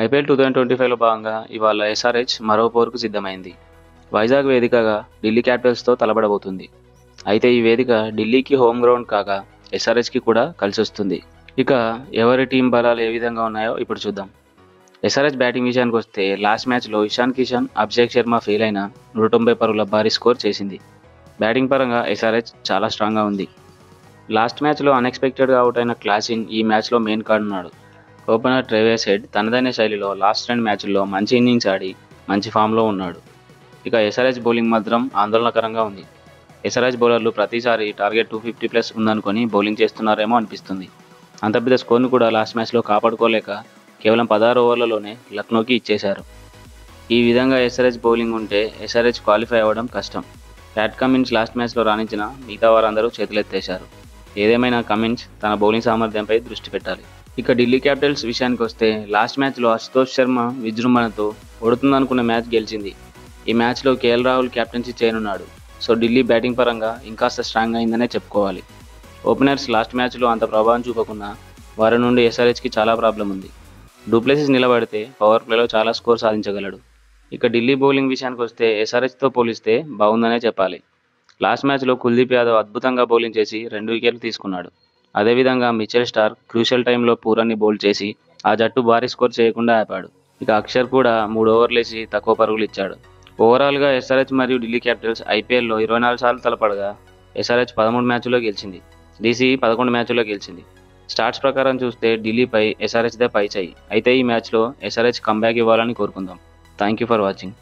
IPL 2025లో భాగంగా ఇవాళ SRH మరో పోరుకు సిద్ధమైంది. వైజాగ్ వేదికగా ఢిల్లీ క్యాపిటల్స్తో తలపడబోతుంది. అయితే ఈ వేదిక ఢిల్లీకి హోమ్ గ్రౌండ్ కాగా ఎస్ఆర్హెచ్కి కూడా కలిసొస్తుంది. ఇక ఎవరి టీం బలాలు ఏ విధంగా ఉన్నాయో ఇప్పుడు చూద్దాం. ఎస్ఆర్హెచ్ బ్యాటింగ్ విషయానికి వస్తే లాస్ట్ మ్యాచ్లో ఇషాన్ కిషన్, అభిషేక్ శర్మ ఫెయిల్ అయిన 190 పరుగుల భారీ స్కోర్ చేసింది. బ్యాటింగ్ పరంగా ఎస్ఆర్హెచ్ చాలా స్ట్రాంగ్గా ఉంది. లాస్ట్ మ్యాచ్లో అన్ఎక్స్పెక్టెడ్గా అవుట్ అయిన క్లాసిన్ ఈ మ్యాచ్లో మెయిన్ కానున్నాడు. ఓపెనర్ ట్రేవిస్ హెడ్ తనదైన శైలిలో లాస్ట్ 2 మ్యాచ్ల్లో మంచి ఇన్నింగ్స్ ఆడి మంచి ఫామ్లో ఉన్నాడు. ఇక ఎస్ఆర్హెచ్ బౌలింగ్ మాత్రం ఆందోళనకరంగా ఉంది. ఎస్ఆర్హెచ్ బౌలర్లు ప్రతిసారి టార్గెట్ 250+ ఉందనుకొని బౌలింగ్ చేస్తున్నారేమో అనిపిస్తుంది. అంత పెద్ద స్కోర్ను కూడా లాస్ట్ మ్యాచ్లో కాపాడుకోలేక కేవలం 16 ఓవర్లలోనే లక్నోకి ఇచ్చేశారు. ఈ విధంగా ఎస్ఆర్హెచ్ బౌలింగ్ ఉంటే ఎస్ఆర్హెచ్ క్వాలిఫై అవ్వడం కష్టం. ప్యాట్ కమిన్స్ లాస్ట్ మ్యాచ్లో రాణించిన మిగతా వారందరూ చేతులెత్తేశారు. ఏదేమైనా కమిన్స్ తన బౌలింగ్ సామర్థ్యంపై దృష్టి పెట్టాలి. ఇక ఢిల్లీ క్యాపిటల్స్ విషయానికి వస్తే లాస్ట్ మ్యాచ్లో అశుతోష్ శర్మ విజృంభణతో ఓడుతుందనుకున్న మ్యాచ్ గెలిచింది. ఈ మ్యాచ్లో కేఎల్ రాహుల్ కెప్టెన్సీ చేయనున్నాడు. సో ఢిల్లీ బ్యాటింగ్ పరంగా ఇంకాస్త స్ట్రాంగ్ అయిందనే చెప్పుకోవాలి. ఓపెనర్స్ లాస్ట్ మ్యాచ్లో అంత ప్రభావం చూపకున్నా వారి నుండి ఎస్ఆర్హెచ్కి చాలా ప్రాబ్లం ఉంది. డూప్లెసిస్ నిలబడితే పవర్ ప్లేలో చాలా స్కోర్ సాధించగలడు. ఇక ఢిల్లీ బౌలింగ్ విషయానికి వస్తే ఎస్ఆర్హెచ్తో పోలిస్తే బాగుందనే చెప్పాలి. లాస్ట్ మ్యాచ్లో కుల్దీప్ యాదవ్ అద్భుతంగా బౌలింగ్ చేసి 2 వికెట్లు తీసుకున్నాడు. అదేవిధంగా మిచెల్ స్టార్క్ క్రూషియల్ టైంలో పూరాన్ని బౌల్డ్ చేసి ఆ జట్టు భారీ స్కోర్ చేయకుండా ఆపాడు. ఇక అక్షర్ కూడా 3 ఓవర్లేసి తక్కువ పరుగులు ఇచ్చాడు. ఓవరాల్గా ఎస్ఆర్హెచ్ మరియు ఢిల్లీ క్యాపిటల్స్ ఐపీఎల్లో 24 సార్లు తలపడగా ఎస్ఆర్హెచ్ 13 మ్యాచ్ల్లో గెలిచింది. డీసీ 11 మ్యాచ్ల్లో గెలిచింది. స్టాట్స్ ప్రకారం చూస్తే ఢిల్లీపై ఎస్ఆర్హెచ్దే పై చేయి. అయితే ఈ మ్యాచ్లో ఎస్ఆర్హెచ్ కంబ్యాక్ ఇవ్వాలని కోరుకుందాం. Thank you for watching.